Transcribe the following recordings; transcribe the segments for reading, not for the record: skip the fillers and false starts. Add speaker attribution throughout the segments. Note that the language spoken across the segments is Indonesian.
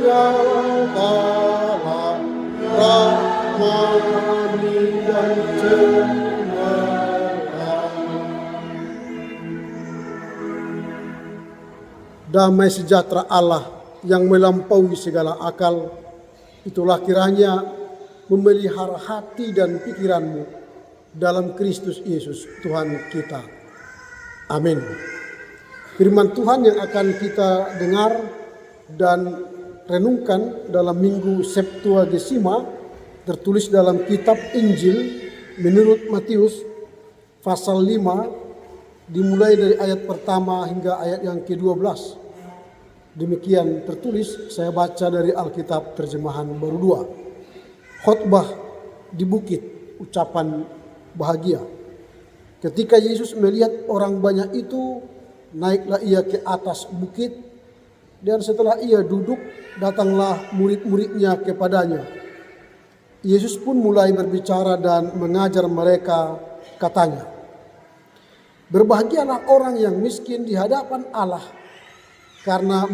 Speaker 1: segala rahmani dan damai sejahtera Allah yang melampaui segala akal, itulah kiranya memelihara hati dan pikiranmu dalam Kristus Yesus Tuhan kita. Amin. Firman Tuhan yang akan kita dengar dan renungkan dalam Minggu Septuagesima tertulis dalam kitab Injil menurut Matius pasal 5 dimulai dari ayat pertama hingga ayat yang ke-12. Demikian tertulis, saya baca dari Alkitab terjemahan baru 2. Khotbah di bukit, ucapan bahagia. Ketika Yesus melihat orang banyak itu, naiklah ia ke atas bukit, dan setelah ia duduk, datanglah murid-muridnya kepadanya. Yesus pun mulai berbicara dan mengajar mereka, katanya, "Berbahagialah orang yang miskin di hadapan Allah, karena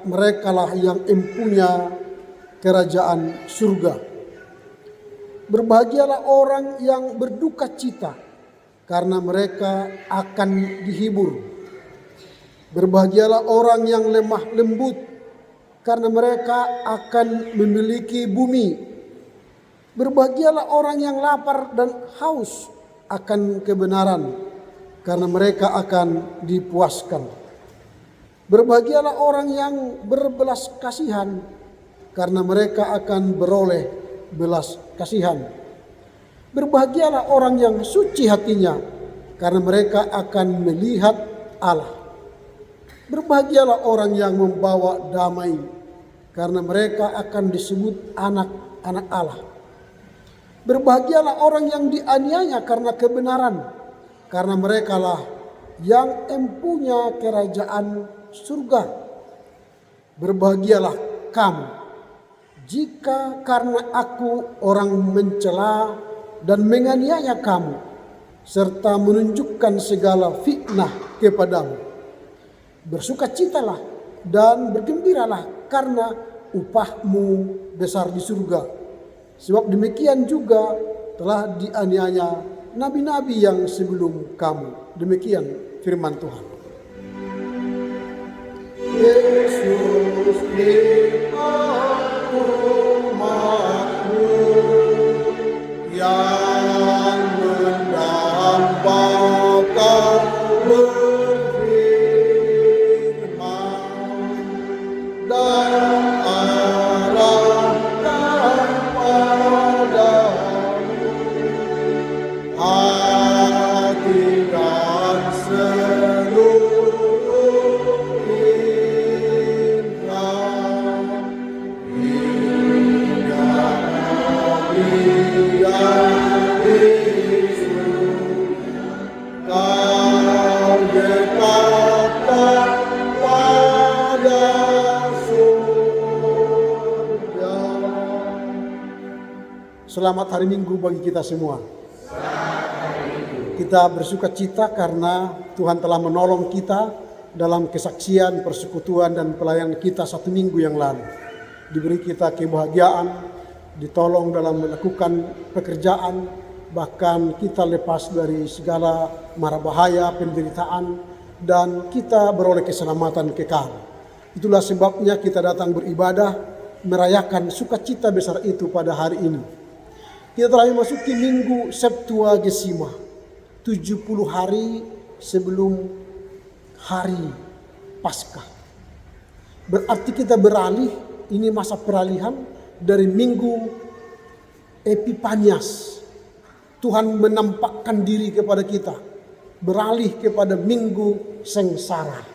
Speaker 1: merekalah yang empunya kerajaan surga. Berbahagialah orang yang berduka cita, karena mereka akan dihibur. Berbahagialah orang yang lemah lembut, karena mereka akan memiliki bumi. Berbahagialah orang yang lapar dan haus akan kebenaran, karena mereka akan dipuaskan. Berbahagialah orang yang berbelas kasihan, karena mereka akan beroleh belas kasihan. Berbahagialah orang yang suci hatinya, karena mereka akan melihat Allah. Berbahagialah orang yang membawa damai, karena mereka akan disebut anak-anak Allah. Berbahagialah orang yang dianiaya karena kebenaran, karena merekalah yang empunya kerajaan surga. Berbahagialah kamu jika karena aku orang mencela dan menganiaya kamu, serta menunjukkan segala fitnah kepadamu. Bersukacitalah dan bergembiralah, karena upahmu besar di surga. Sebab demikian juga telah dianiaya nabi-nabi yang sebelum kamu." Demikian firman Tuhan. Yesus aku umatmu yang mendambakan berfirman dan arahkan padamu hati dan seluruh Selamat hari Minggu bagi kita semua. Kita bersuka cita karena Tuhan telah menolong kita dalam kesaksian, persekutuan, dan pelayanan kita 1 minggu yang lalu. Diberi kita kebahagiaan, ditolong dalam melakukan pekerjaan, bahkan kita lepas dari segala mara bahaya, penderitaan, dan kita beroleh keselamatan kekal. Itulah sebabnya kita datang beribadah, merayakan sukacita besar itu pada hari ini. Kita telah memasuki Minggu Septuagesima, 70 hari sebelum hari Paskah. Berarti kita beralih, ini masa peralihan dari Minggu Epifanias. Tuhan menampakkan diri kepada kita, beralih kepada Minggu Sengsara,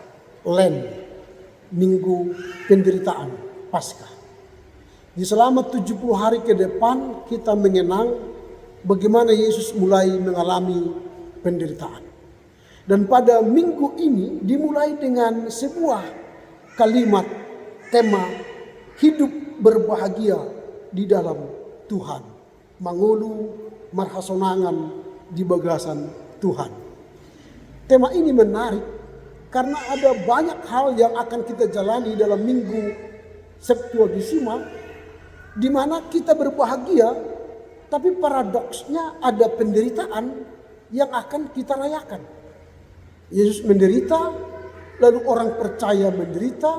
Speaker 1: Lent, Minggu penderitaan, Paskah. Di selama 70 hari ke depan kita mengenang bagaimana Yesus mulai mengalami penderitaan. Dan pada minggu ini dimulai dengan sebuah kalimat tema hidup berbahagia di dalam Tuhan. Mangolu marhasonangan di bagasan Tuhan. Tema ini menarik karena ada banyak hal yang akan kita jalani dalam minggu Septuagesima, di mana kita berbahagia, tapi paradoksnya ada penderitaan yang akan kita rayakan. Yesus menderita, lalu orang percaya menderita,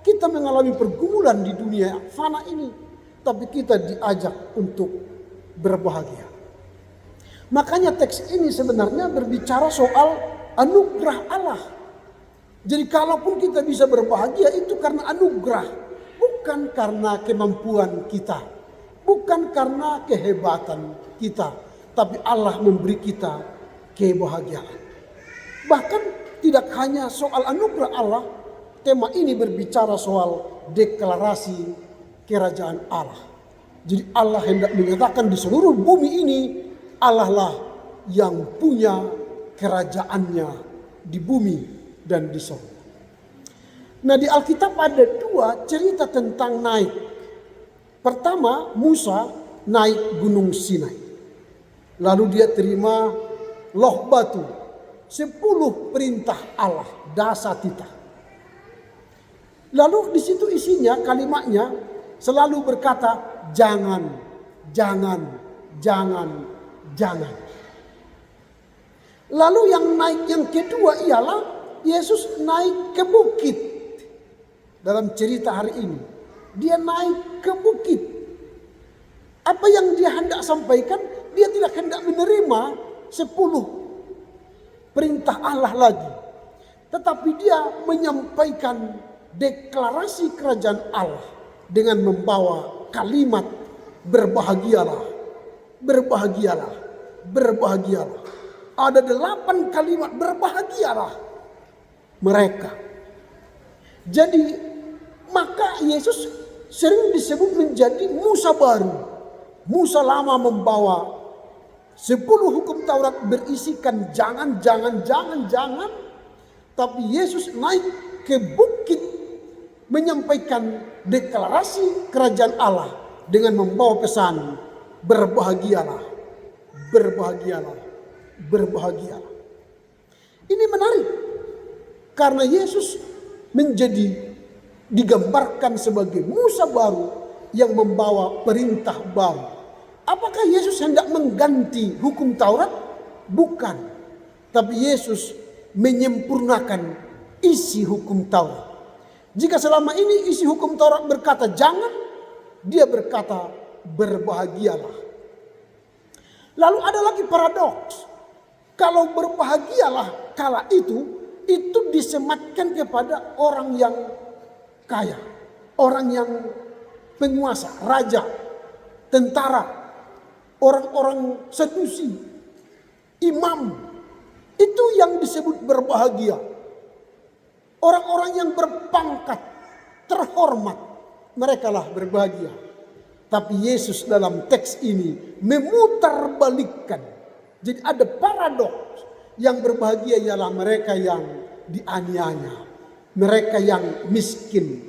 Speaker 1: kita mengalami pergumulan di dunia fana ini, tapi kita diajak untuk berbahagia. Makanya teks ini sebenarnya berbicara soal anugerah Allah. Jadi kalaupun kita bisa berbahagia itu karena anugerah, bukan karena kemampuan kita, bukan karena kehebatan kita, tapi Allah memberi kita kebahagiaan. Bahkan tidak hanya soal anugerah Allah, tema ini berbicara soal deklarasi kerajaan Allah. Jadi Allah hendak menyatakan di seluruh bumi ini, Allah lah yang punya kerajaannya di bumi dan di surga. Nah, di Alkitab ada dua cerita tentang naik. Pertama, Musa naik Gunung Sinai. Lalu dia terima loh batu, 10 perintah Allah, dasatita. Lalu di situ isinya, kalimatnya selalu berkata jangan, jangan, jangan, jangan. Lalu yang naik yang kedua ialah Yesus naik ke bukit. Dalam cerita hari ini, dia naik ke bukit. Apa yang dia hendak sampaikan? Dia tidak hendak menerima 10 perintah Allah lagi. Tetapi dia menyampaikan deklarasi kerajaan Allah dengan membawa kalimat berbahagialah, berbahagialah, berbahagialah. Ada 8 kalimat berbahagialah mereka. Jadi maka Yesus sering disebut menjadi Musa baru. Musa lama membawa 10 hukum Taurat berisikan jangan, jangan, jangan, jangan. Tapi Yesus naik ke bukit menyampaikan deklarasi kerajaan Allah dengan membawa pesan berbahagialah, berbahagialah, berbahagialah. Ini menarik karena Yesus digambarkan sebagai Musa baru yang membawa perintah baru. Apakah Yesus hendak mengganti hukum Taurat? Bukan. Tapi Yesus menyempurnakan isi hukum Taurat. Jika selama ini isi hukum Taurat berkata jangan, dia berkata berbahagialah. Lalu ada lagi paradoks. Kalau berbahagialah kala itu disematkan kepada orang yang kaya, orang yang penguasa, raja, tentara, orang-orang sedusi, imam. Itu yang disebut berbahagia. Orang-orang yang berpangkat, terhormat, merekalah berbahagia. Tapi Yesus dalam teks ini memutarbalikkan. Jadi ada paradoks. Yang berbahagia ialah mereka yang dianiaya, mereka yang miskin,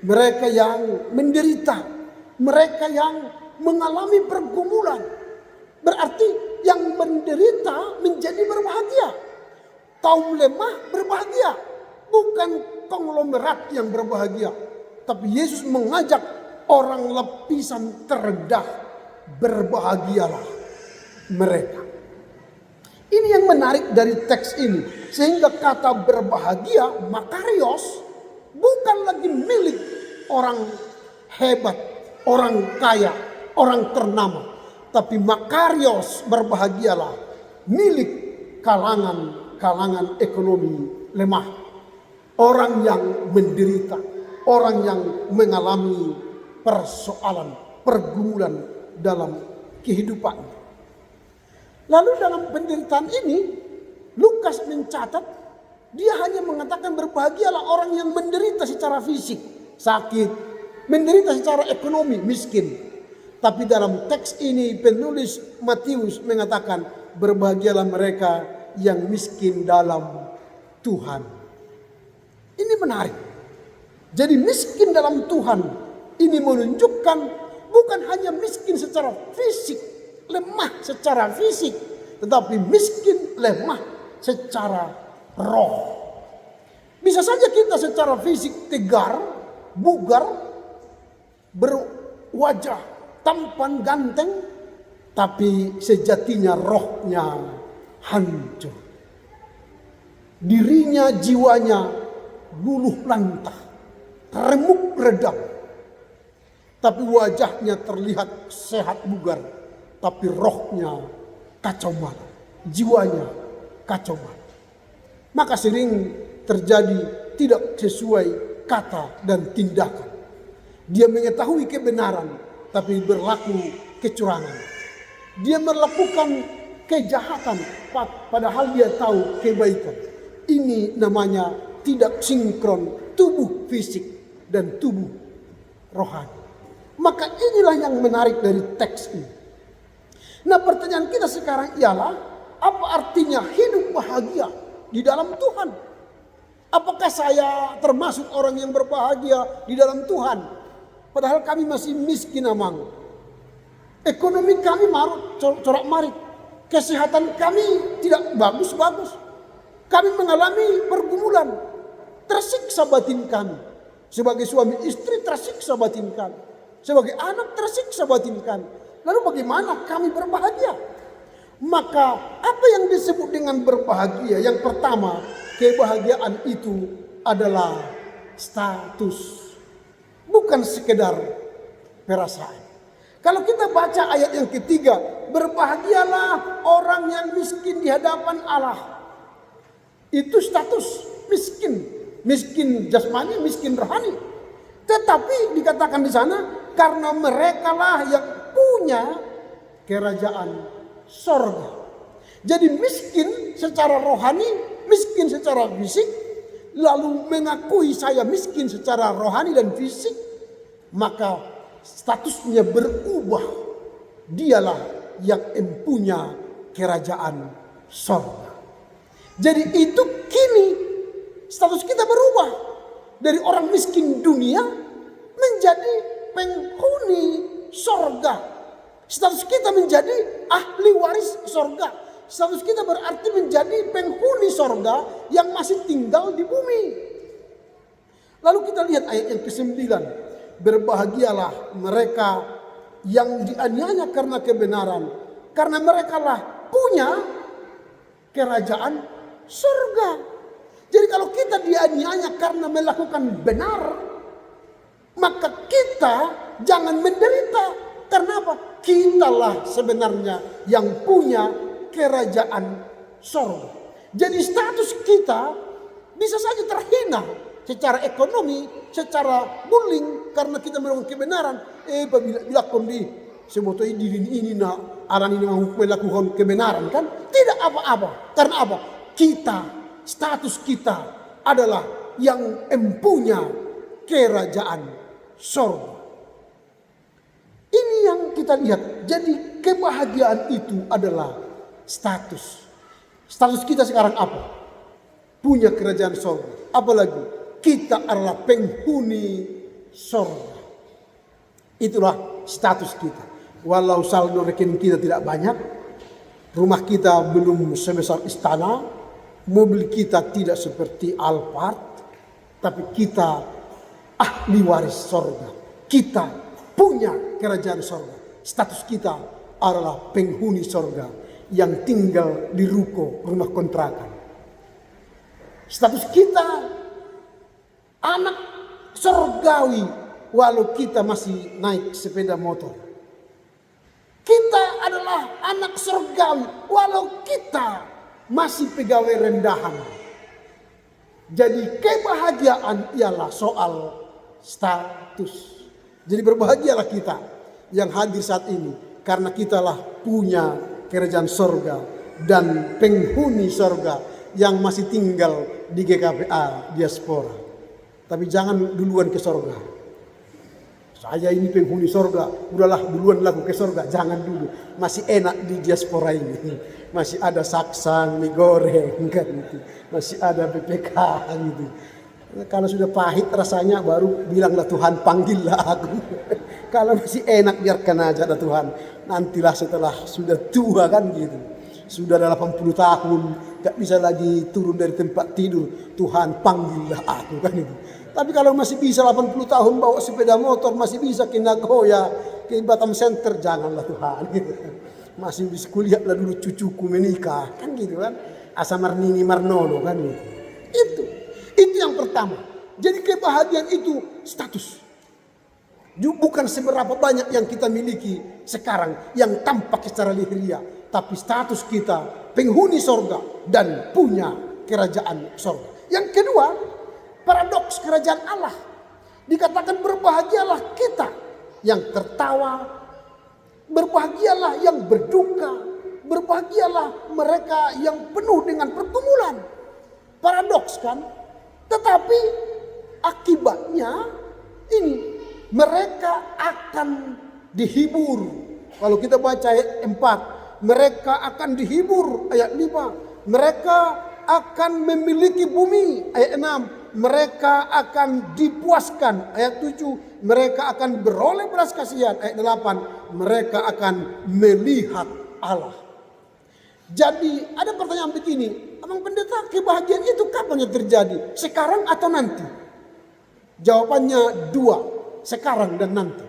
Speaker 1: mereka yang menderita, mereka yang mengalami pergumulan. Berarti yang menderita menjadi berbahagia. Kaum lemah berbahagia. Bukan konglomerat yang berbahagia. Tapi Yesus mengajak orang lapisan terendah, berbahagialah mereka. Ini yang menarik dari teks ini. Sehingga kata berbahagia, makarios, bukan lagi milik orang hebat, orang kaya, orang ternama. Tapi makarios, berbahagialah, milik kalangan ekonomi lemah. Orang yang menderita, orang yang mengalami persoalan, pergumulan dalam kehidupan. Lalu dalam penderitaan ini, Lukas mencatat, dia hanya mengatakan berbahagialah orang yang menderita secara fisik, sakit, menderita secara ekonomi, miskin. Tapi dalam teks ini penulis Matius mengatakan berbahagialah mereka yang miskin dalam Tuhan. Ini menarik. Jadi miskin dalam Tuhan ini menunjukkan bukan hanya miskin secara fisik, lemah secara fisik, tetapi miskin lemah secara roh. Bisa saja kita secara fisik tegar, bugar, berwajah tampan ganteng, tapi sejatinya rohnya hancur. Dirinya, jiwanya luluh lantah, remuk redam. Tapi wajahnya terlihat sehat bugar, tapi rohnya kacau malau, jiwanya kacau malau. Maka sering terjadi tidak sesuai kata dan tindakan. Dia mengetahui kebenaran, tapi berlaku kecurangan. Dia melakukan kejahatan, padahal dia tahu kebaikan. Ini namanya tidak sinkron tubuh fisik dan tubuh rohani. Maka inilah yang menarik dari teks ini. Nah, pertanyaan kita sekarang ialah, apa artinya hidup bahagia di dalam Tuhan? Apakah saya termasuk orang yang berbahagia di dalam Tuhan? Padahal kami masih miskin amang. Ekonomi kami marut, corak-marit. Kesehatan kami tidak bagus-bagus. Kami mengalami pergumulan. Tersiksa batin kami. Sebagai suami istri tersiksa batin kami. Sebagai anak tersiksa batin kami. Lalu bagaimana kami berbahagia? Maka apa yang disebut dengan berbahagia? Yang pertama, kebahagiaan itu adalah status. Bukan sekedar perasaan. Kalau kita baca ayat yang ketiga, berbahagialah orang yang miskin di hadapan Allah. Itu status miskin. Miskin jasmani, miskin rohani. Tetapi dikatakan di sana, karena merekalah yang punya kerajaan sorga. Jadi miskin secara rohani, miskin secara fisik, lalu mengakui saya miskin secara rohani dan fisik, maka statusnya berubah. Dialah yang empunya kerajaan sorga. Jadi itu kini status kita berubah dari orang miskin dunia menjadi penghuni sorga. Status kita menjadi ahli waris sorga. Status kita berarti menjadi penghuni sorga yang masih tinggal di bumi. Lalu kita lihat ayat yang ke-9. Berbahagialah mereka yang dianiaya karena kebenaran, karena mereka lah punya kerajaan surga. Jadi kalau kita dianiaya karena melakukan benar, maka kita jangan menderita. Karena apa? Kitalah sebenarnya yang punya kerajaan surga. Jadi status kita bisa saja terhina secara ekonomi, secara bullying karena kita melakukan kebenaran. Bila kondi sebotoi diri ini nak aran ini mau melakukan kebenaran kan? Tidak apa-apa. Karena apa? Kita, status kita adalah yang empunya kerajaan surga. Ini yang kita lihat. Jadi kebahagiaan itu adalah status. Status kita sekarang apa? Punya kerajaan surga. Apalagi kita adalah penghuni surga. Itulah status kita. Walau saldo rekening kita tidak banyak, rumah kita belum sebesar istana, mobil kita tidak seperti Alphard, tapi kita ahli waris surga. Kita punya kerajaan surga. Status kita adalah penghuni surga yang tinggal di ruko rumah kontrakan. Status kita anak surgawi walau kita masih naik sepeda motor. Kita adalah anak surgawi walau kita masih pegawai rendahan. Jadi kebahagiaan ialah soal status. Jadi berbahagialah kita yang hadir saat ini, karena kitalah punya kerajaan sorga dan penghuni sorga yang masih tinggal di GKPA diaspora. Tapi jangan duluan ke sorga. Saya ini penghuni sorga, udahlah duluan laku ke sorga. Jangan dulu, masih enak di diaspora ini. Masih ada saksang, mie goreng kan gitu. Masih ada PPK gitu. Kalau sudah pahit rasanya baru bilanglah Tuhan, panggillah aku. Kalau masih enak biarkan aja lah Tuhan. Nantilah setelah sudah tua kan gitu. Sudah 80 tahun gak bisa lagi turun dari tempat tidur. Tuhan panggillah aku kan itu. Tapi kalau masih bisa 80 tahun bawa sepeda motor, masih bisa ke Nagoya, ke Batam Center, janganlah Tuhan. Gitu. Masih bisa kuliah lah dulu cucuku menikah, kan gitu kan. Asa Marnini Marnono kan gitu. Itu yang pertama. Jadi kebahagiaan itu status. Bukan seberapa banyak yang kita miliki sekarang yang tampak secara lahiriah, tapi status kita penghuni sorga dan punya kerajaan sorga. Yang kedua, paradoks kerajaan Allah. Dikatakan berbahagialah kita yang tertawa, berbahagialah yang berduka, berbahagialah mereka yang penuh dengan pergumulan. Paradoks kan? Tetapi akibatnya ini, mereka akan dihibur. Kalau kita baca ayat 4, mereka akan dihibur. Ayat 5, mereka akan memiliki bumi. Ayat 6, mereka akan dipuaskan. Ayat 7, mereka akan beroleh belas kasihan. Ayat 8, mereka akan melihat Allah. Jadi ada pertanyaan begini, Abang Pendeta, kebahagiaan itu kapan yang terjadi? Sekarang atau nanti? Jawabannya dua, sekarang dan nanti.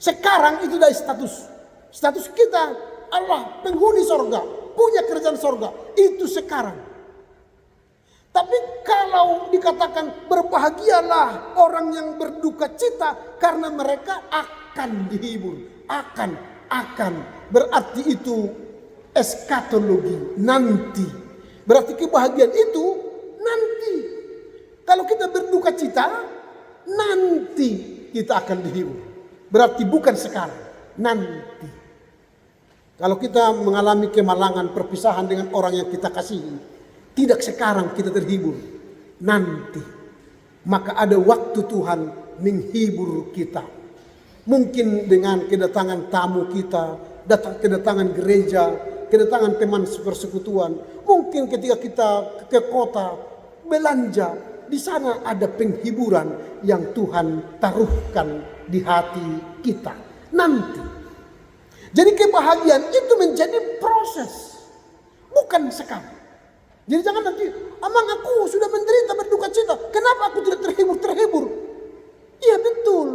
Speaker 1: Sekarang itu dari status. Status kita Allah penghuni sorga, punya kerajaan sorga, itu sekarang. Tapi kalau dikatakan berbahagialah orang yang berduka cita karena mereka akan dihibur. Akan. Berarti itu eskatologi, nanti. Berarti kebahagiaan itu nanti. Kalau kita berduka cita, nanti kita akan dihibur. Berarti bukan sekarang, nanti. Kalau kita mengalami kemalangan, perpisahan dengan orang yang kita kasihi, tidak sekarang kita terhibur, nanti. Maka ada waktu Tuhan menghibur kita. Mungkin dengan kedatangan tamu kita, kedatangan gereja, kedatangan teman persekutuan. Mungkin ketika kita ke kota belanja, di sana ada penghiburan yang Tuhan taruhkan di hati kita. Nanti. Jadi kebahagiaan itu menjadi proses, bukan sekarang. Jadi jangan nanti, Amang aku sudah menderita berduka cita, kenapa aku tidak terhibur? Iya betul,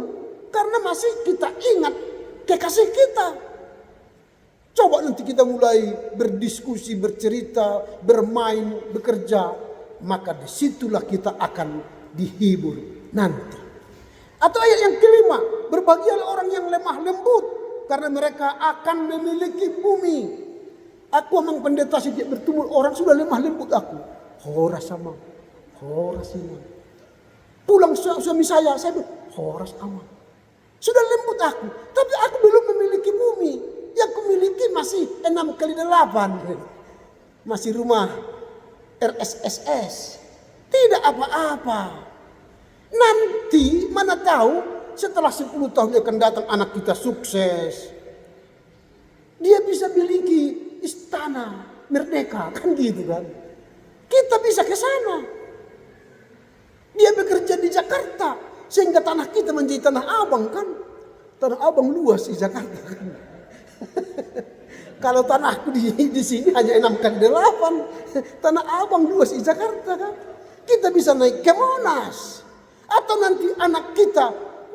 Speaker 1: karena masih kita ingat kekasih kita. Coba nanti kita mulai berdiskusi, bercerita, bermain, bekerja, maka disitulah kita akan dihibur nanti. Atau ayat yang kelima, berbahagialah orang yang lemah lembut, karena mereka akan memiliki bumi. Aku Amang Pendeta sejak bertemu orang sudah lemah lembut aku. Horas sama, horas iman. Pulang suami saya bilang, horas aman. Sudah lembut aku, tapi aku belum memiliki bumi. Yang kumiliki masih 6x8. Masih rumah RSSS. Tidak apa-apa. Nanti mana tahu setelah 10 tahun akan datang anak kita sukses. Dia bisa miliki istana merdeka, kan gitu kan. Kita bisa ke sana. Dia bekerja di Jakarta sehingga tanah kita menjadi tanah abang kan. Tanah abang luas di Jakarta kan. Kalau tanahku di sini hanya 6x8, tanah abang luas di Jakarta kan. Kita bisa naik ke Monas. Atau nanti anak kita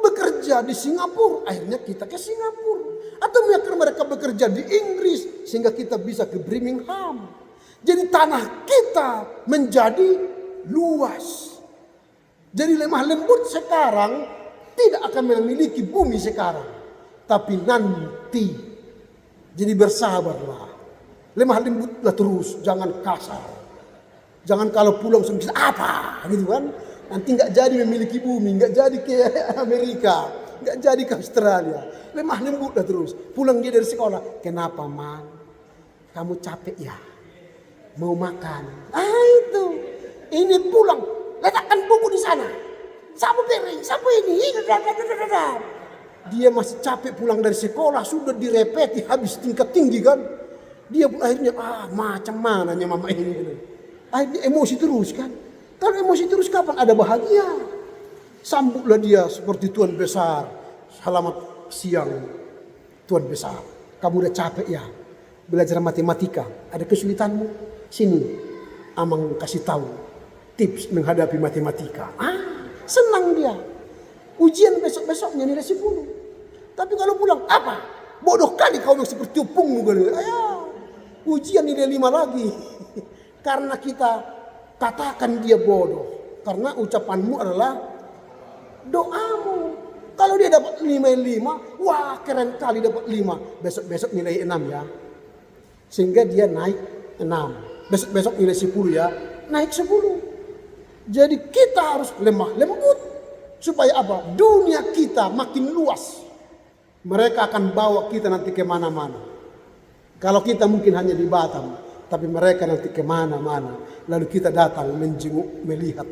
Speaker 1: bekerja di Singapura, akhirnya kita ke Singapura. Atau mereka bekerja di Inggris sehingga kita bisa ke Birmingham. Jadi tanah kita menjadi luas. Jadi lemah lembut sekarang tidak akan memiliki bumi sekarang. Tapi nanti. Jadi bersabarlah. Lemah lembutlah terus, jangan kasar. Jangan kalau pulang langsung apa gitu kan. Nanti nggak jadi memiliki bumi, nggak jadi ke Amerika, nggak jadi ke Australia. Lemah lembutlah terus. Pulang dia dari sekolah, kenapa man? Kamu capek ya? Mau makan? Itu. Ini pulang, letakkan buku di sana. Sapu piring, sapu ini. Dia masih capek pulang dari sekolah, sudah direpeti habis tingkat tinggi kan. Dia pun akhirnya macam mananya mama ini. Akhirnya emosi terus kan. Kalau emosi terus kapan ada bahagia? Sambutlah dia seperti Tuhan besar. Selamat siang Tuhan besar. Kamu udah capek ya belajar matematika? Ada kesulitanmu? Sini Amang kasih tahu tips menghadapi matematika. Senang dia. Ujian besok-besoknya nilai 10. Tapi kalau pulang, apa? Bodoh kali kau yang seperti opungmu. Ujian nilai 5 lagi. Karena kita katakan dia bodoh. Karena ucapanmu adalah doamu. Kalau dia dapat 5, wah keren kali dapat 5. Besok-besok nilai 6 ya. Sehingga dia naik 6. Besok-besok nilai 10 ya, naik 10. Jadi kita harus lemah lembut. Supaya apa? Dunia kita makin luas. Mereka akan bawa kita nanti kemana-mana. Kalau kita mungkin hanya di Batam, tapi mereka nanti kemana-mana. Lalu kita datang menjenguk, melihat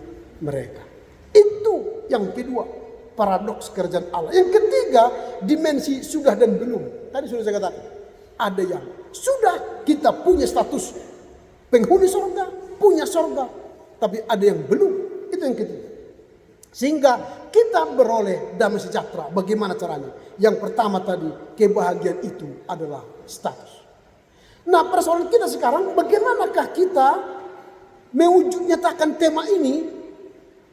Speaker 1: mereka. Itu yang kedua, paradoks kerajaan Allah. Yang ketiga, dimensi sudah dan belum. Tadi sudah saya katakan, ada yang sudah kita punya status penghuni sorga, punya sorga. Tapi ada yang belum. Itu yang ketiga. Sehingga kita beroleh damai sejahtera. Bagaimana caranya? Yang pertama tadi, kebahagiaan itu adalah status. Nah, persoalan kita sekarang, bagaimanakah kita nyatakan tema ini,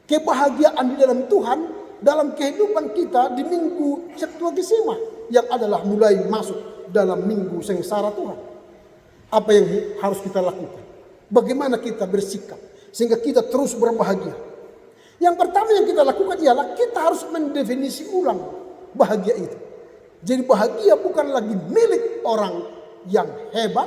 Speaker 1: kebahagiaan di dalam Tuhan, dalam kehidupan kita di minggu Septuagesima, yang adalah mulai masuk dalam minggu sengsara Tuhan. Apa yang harus kita lakukan? Bagaimana kita bersikap sehingga kita terus berbahagia? Yang pertama yang kita lakukan ialah kita harus mendefinisi ulang bahagia itu. Jadi bahagia bukan lagi milik orang yang hebat,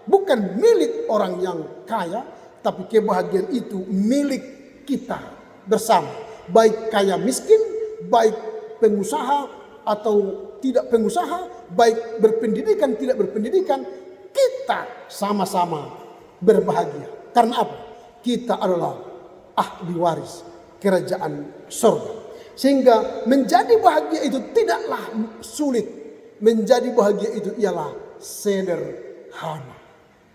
Speaker 1: bukan milik orang yang kaya, tapi kebahagiaan itu milik kita bersama. Baik kaya miskin, baik pengusaha atau tidak pengusaha, baik berpendidikan tidak berpendidikan, kita sama-sama berbahagia. Karena apa? Kita adalah ahli waris kerajaan sorga. Sehingga menjadi bahagia itu tidaklah sulit. Menjadi bahagia itu ialah sederhana.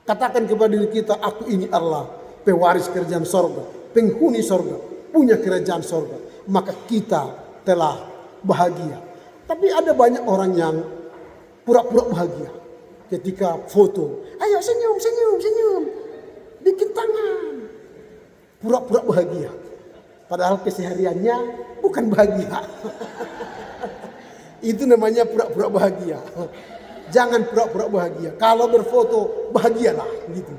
Speaker 1: Katakan kepada diri kita, aku ini adalah pewaris kerajaan sorga, penghuni sorga, punya kerajaan sorga. Maka kita telah bahagia. Tapi ada banyak orang yang pura-pura bahagia. Ketika foto, ayo senyum, senyum, senyum. Bikin tangan. Pura-pura bahagia. Padahal kesehariannya bukan bahagia. Itu namanya pura-pura bahagia. Jangan pura-pura bahagia. Kalau berfoto, bahagialah. Gitu.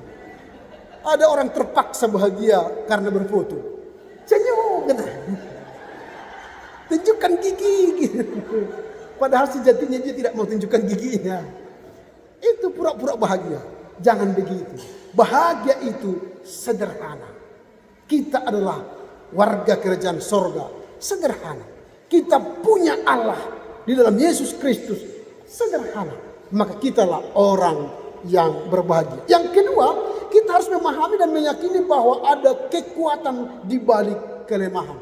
Speaker 1: Ada orang terpaksa bahagia karena berfoto. Senyum. Tunjukkan gigi. Gitu. Padahal sejatinya dia tidak mau tunjukkan giginya. Itu pura-pura bahagia. Jangan begitu. Bahagia itu sederhana. Kita adalah warga kerajaan sorga, sederhana. Kita punya Allah di dalam Yesus Kristus, sederhana. Maka kitalah orang yang berbahagia. Yang kedua, kita harus memahami dan meyakini bahwa ada kekuatan di balik kelemahan.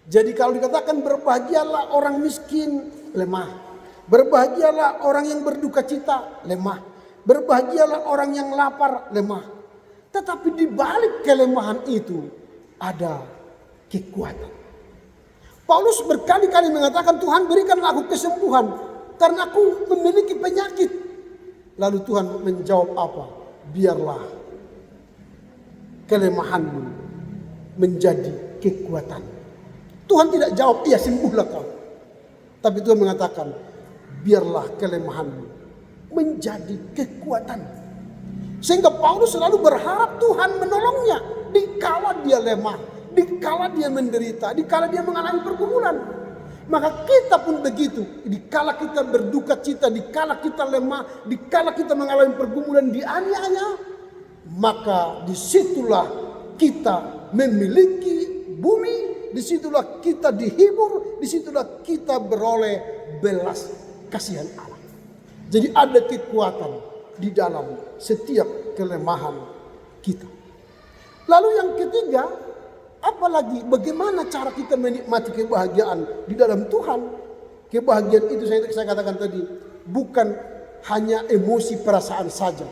Speaker 1: Jadi kalau dikatakan berbahagialah orang miskin, lemah. Berbahagialah orang yang berduka cita, lemah. Berbahagialah orang yang lapar, lemah. Tetapi di balik kelemahan itu ada kekuatan. Paulus berkali-kali mengatakan, Tuhan berikanlah aku kesembuhan karena aku memiliki penyakit. Lalu Tuhan menjawab apa? Biarlah kelemahanmu menjadi kekuatan. Tuhan tidak jawab, iya sembuhlah kau. Tapi Tuhan mengatakan, biarlah kelemahanmu menjadi kekuatan. Sehingga Paulus selalu berharap Tuhan menolongnya. Dikala dia lemah, dikala dia menderita, dikala dia mengalami pergumulan. Maka kita pun begitu. Dikala kita berduka cita, dikala kita lemah, dikala kita mengalami pergumulan, dianiaya, maka disitulah kita memiliki bumi, disitulah kita dihibur, disitulah kita beroleh belas kasihan Allah. Jadi ada kekuatan di dalam setiap kelemahan kita. Lalu yang ketiga, apalagi bagaimana cara kita menikmati kebahagiaan di dalam Tuhan. Kebahagiaan itu saya katakan tadi, bukan hanya emosi perasaan saja.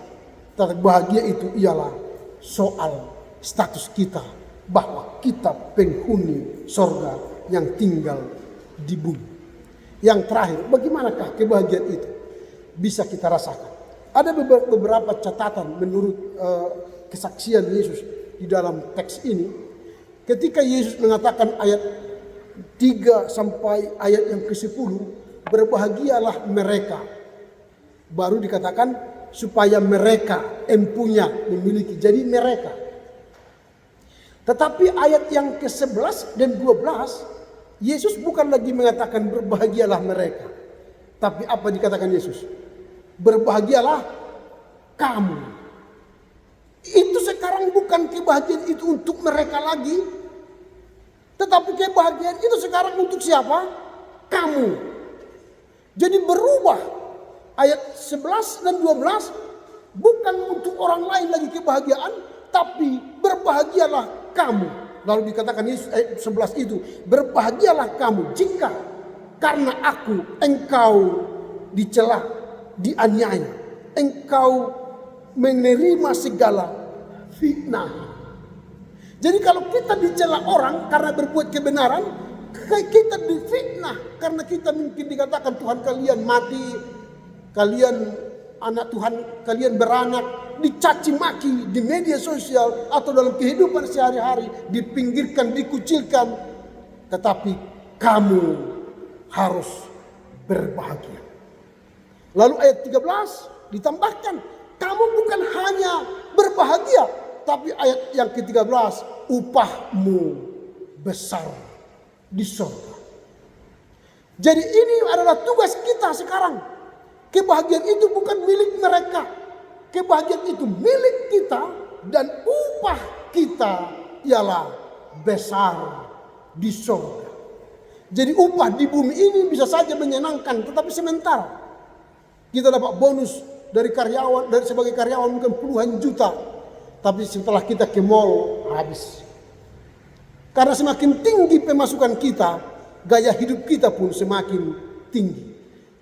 Speaker 1: Tapi bahagia itu ialah soal status kita, bahwa kita penghuni sorga yang tinggal di bumi. Yang terakhir, bagaimanakah kebahagiaan itu bisa kita rasakan? Ada beberapa catatan menurut kesaksian Yesus di dalam teks ini. Ketika Yesus mengatakan ayat 3 sampai ayat yang ke-10, berbahagialah mereka. Baru dikatakan supaya mereka empunya memiliki. Jadi mereka. Tetapi ayat yang ke-11 dan 12, Yesus bukan lagi mengatakan berbahagialah mereka. Tapi apa dikatakan Yesus? Berbahagialah kamu. Itu sekarang bukan kebahagiaan itu untuk mereka lagi. Tetapi kebahagiaan itu sekarang untuk siapa? Kamu. Jadi berubah. Ayat 11 dan 12 bukan untuk orang lain lagi kebahagiaan. Tapi berbahagialah kamu. Lalu dikatakan Yesus ayat 11 itu. Berbahagialah kamu jika karena aku engkau dicela, dianiaya, engkau menerima segala fitnah. Jadi kalau kita dicela orang karena berbuat kebenaran, kita difitnah karena kita mungkin dikatakan Tuhan kalian mati, kalian anak Tuhan, kalian beranak, dicaci maki di media sosial atau dalam kehidupan sehari-hari, dipinggirkan, dikucilkan. Tetapi kamu harus berbahagia. Lalu ayat 13 ditambahkan, kamu bukan hanya berbahagia, tapi ayat yang ke-13, upahmu besar di surga. Jadi ini adalah tugas kita sekarang. Kebahagiaan itu bukan milik mereka. Kebahagiaan itu milik kita dan upah kita ialah besar di surga. Jadi upah di bumi ini bisa saja menyenangkan, tetapi sementara. Kita dapat bonus dari karyawan, dari sebagai karyawan mungkin puluhan juta. Tapi setelah kita ke mall, habis. Karena semakin tinggi pemasukan kita, gaya hidup kita pun semakin tinggi.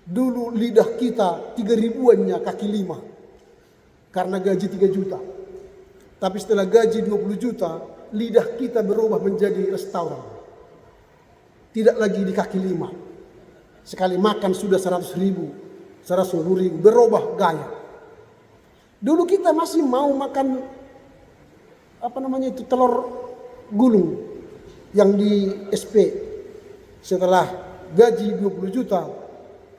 Speaker 1: Dulu lidah kita 3 ribuannya kaki 5. Karena gaji 3 juta. Tapi setelah gaji 20 juta, lidah kita berubah menjadi restoran. Tidak lagi di kaki 5. Sekali makan sudah 100 ribu, 110 ribu, berubah gaya. Dulu kita masih mau makan telur gulung yang di SP. Setelah gaji 20 juta,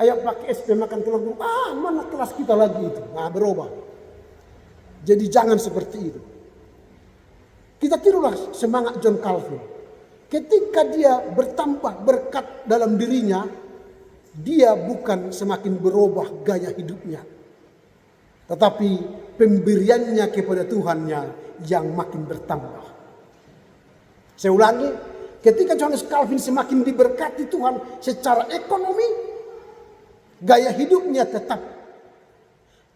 Speaker 1: ayo pakai SP makan telur gulung. Mana kelas kita lagi itu? Berubah. Jadi jangan seperti itu. Kita tirulah semangat John Calvin. Ketika dia bertambah berkat dalam dirinya, dia bukan semakin berubah gaya hidupnya, tetapi pemberiannya kepada Tuhannya yang makin bertambah. Saya ulangi, ketika Johannes Calvin semakin diberkati Tuhan secara ekonomi, gaya hidupnya tetap,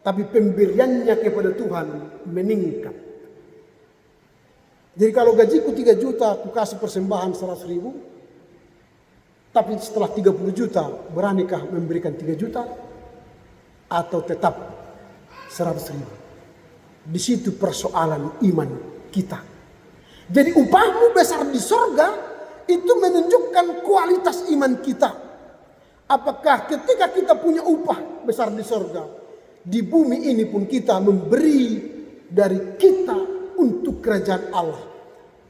Speaker 1: tapi pemberiannya kepada Tuhan meningkat. Jadi kalau gajiku 3 juta, aku kasih persembahan 100 ribu. Tapi setelah 30 juta, beranikah memberikan 3 juta? Atau tetap 100 ribu? Di situ persoalan iman kita. Jadi upahmu besar di sorga, itu menunjukkan kualitas iman kita. Apakah ketika kita punya upah besar di sorga, di bumi ini pun kita memberi dari kita untuk kerajaan Allah.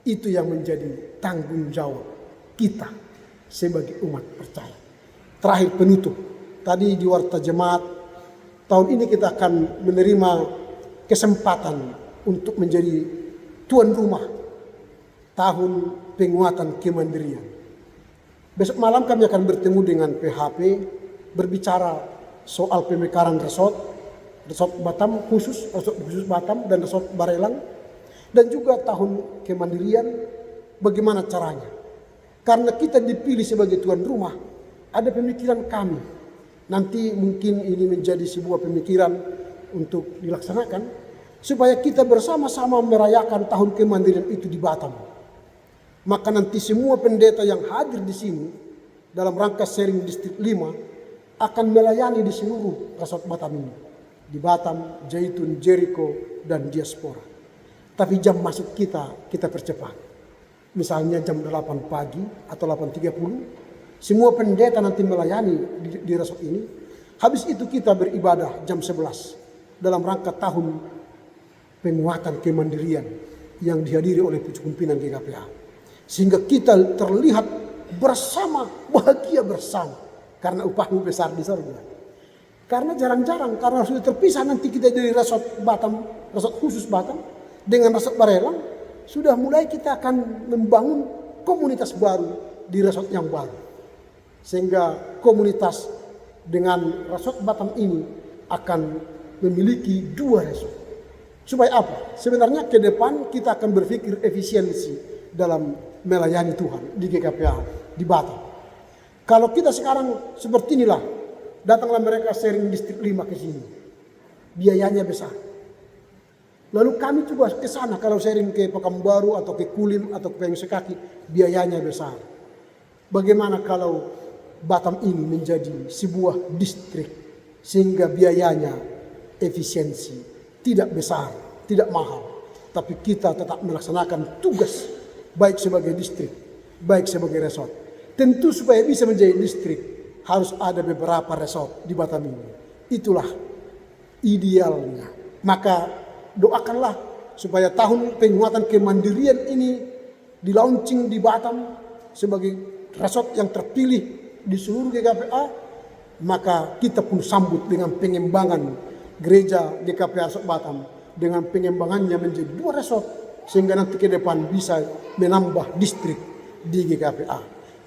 Speaker 1: Itu yang menjadi tanggung jawab kita sebagai umat percaya. Terakhir penutup. Tadi di Warta Jemaat, tahun ini kita akan menerima kesempatan untuk menjadi tuan rumah tahun penguatan kemandirian. Besok malam kami akan bertemu dengan PHP, berbicara soal pemekaran resort Batam khusus Batam dan resort Barelang. Dan juga tahun kemandirian, bagaimana caranya. Karena kita dipilih sebagai tuan rumah, ada pemikiran kami. Nanti mungkin ini menjadi sebuah pemikiran untuk dilaksanakan, supaya kita bersama-sama merayakan tahun kemandirian itu di Batam. Maka nanti semua pendeta yang hadir di sini, dalam rangka sharing distrik 5, akan melayani di seluruh resort Batam ini. Di Batam, Jaitun, Jericho, dan Diaspora. Tapi jam masuk kita percepat. Misalnya jam 8 pagi atau 8.30. Semua pendeta nanti melayani di resort ini. Habis itu kita beribadah jam 11. Dalam rangka tahun penguatan kemandirian yang dihadiri oleh pucuk pimpinan GKPA. Sehingga kita terlihat bersama, bahagia bersama. Karena upahmu besar di surga. Karena jarang-jarang, karena sudah terpisah nanti kita dari resort Batam, resort khusus Batam, dengan resort Barelang, sudah mulai kita akan membangun komunitas baru di resort yang baru. Sehingga komunitas dengan resort Batam ini akan memiliki 2 resort. Supaya apa? Sebenarnya ke depan kita akan berpikir efisiensi dalam melayani Tuhan di GKPA di Batam. Kalau kita sekarang seperti inilah, datanglah mereka sharing distrik 5 ke sini. Biayanya besar. Lalu kami coba ke sana kalau sharing ke Pekanbaru atau ke Kulim atau ke Pengsekaki, biayanya besar. Bagaimana kalau Batam ini menjadi sebuah distrik sehingga biayanya efisiensi, tidak besar, tidak mahal, tapi kita tetap melaksanakan tugas baik sebagai distrik, baik sebagai resort. Tentu supaya bisa menjadi distrik harus ada beberapa resort di Batam ini. Itulah idealnya. Maka doakanlah supaya tahun penguatan kemandirian ini di launching di Batam sebagai resort yang terpilih di seluruh GKPA. Maka kita pun sambut dengan pengembangan gereja GKPA Resort Batam dengan pengembangannya menjadi 2 resort sehingga nanti ke depan bisa menambah distrik di GKPA.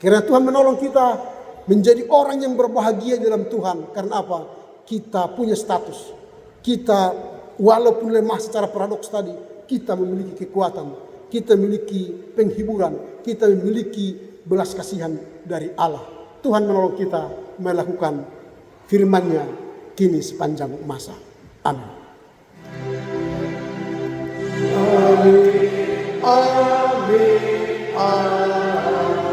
Speaker 1: Karena Tuhan menolong kita menjadi orang yang berbahagia dalam Tuhan. Karena apa? Kita punya status. Kita walaupun lemah secara paradoks tadi, kita memiliki kekuatan. Kita memiliki penghiburan. Kita memiliki belas kasihan dari Allah. Tuhan menolong kita melakukan firman-Nya kini sepanjang masa. Amin. Amin. Amin. Amin.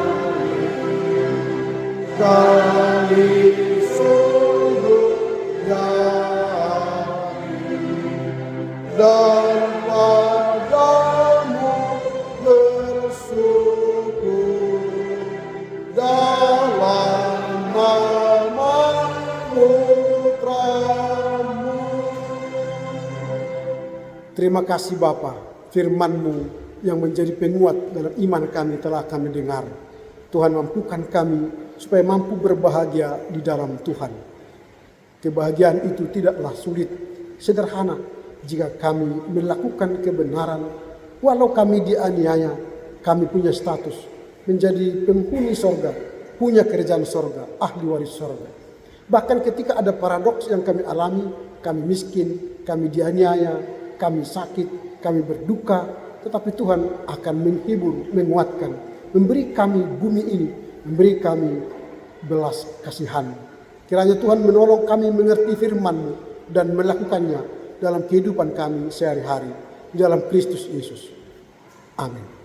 Speaker 1: Kami sungguh yakin dan padamu bersyukur dalam nama Putramu. Terima kasih Bapa, firman-Mu yang menjadi penguat dalam iman kami telah kami dengar. Tuhan mampukan kami supaya mampu berbahagia di dalam Tuhan. Kebahagiaan itu tidaklah sulit, sederhana jika kami melakukan kebenaran. Walau kami dianiaya, kami punya status menjadi penghuni sorga, punya kerjaan sorga, ahli waris sorga. Bahkan ketika ada paradoks yang kami alami, kami miskin, kami dianiaya, kami sakit, kami berduka, tetapi Tuhan akan menghibur, menguatkan, memberi kami bumi ini, memberi kami belas kasihan. Kiranya Tuhan menolong kami mengerti firman-Mu dan melakukannya dalam kehidupan kami sehari-hari di dalam Kristus Yesus. Amin.